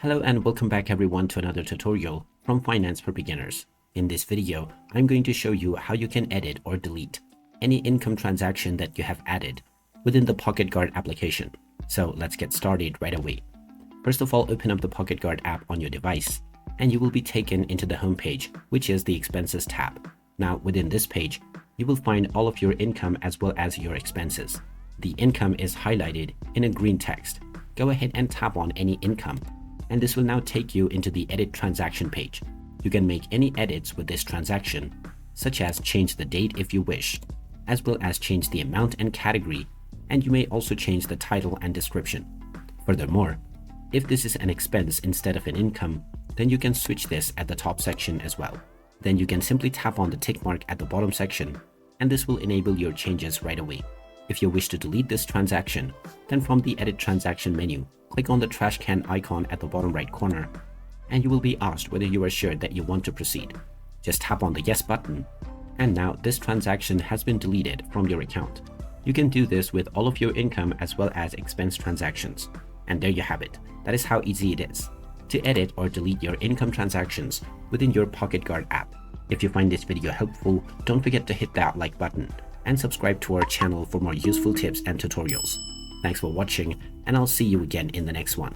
Hello and welcome back everyone to another tutorial from Finance for Beginners. In this video, I'm going to show you how you can edit or delete any income transaction that you have added within the PocketGuard application. So let's get started right away. First of all, open up the PocketGuard app on your device and you will be taken into the home page, which is the Expenses tab. Now within this page, you will find all of your income as well as your expenses. The income is highlighted in a green text. Go ahead and tap on any income, and this will now take you into the Edit Transaction page. You can make any edits with this transaction, such as change the date if you wish, as well as change the amount and category, and you may also change the title and description. Furthermore, if this is an expense instead of an income, then you can switch this at the top section as well. Then you can simply tap on the tick mark at the bottom section, and this will enable your changes right away. If you wish to delete this transaction, then from the Edit Transaction menu, click on the trash can icon at the bottom right corner, and you will be asked whether you are sure that you want to proceed. Just tap on the Yes button, and now this transaction has been deleted from your account. You can do this with all of your income as well as expense transactions. And there you have it. That is how easy it is to edit or delete your income transactions within your PocketGuard app. If you find this video helpful, don't forget to hit that like button and subscribe to our channel for more useful tips and tutorials. Thanks for watching, and I'll see you again in the next one.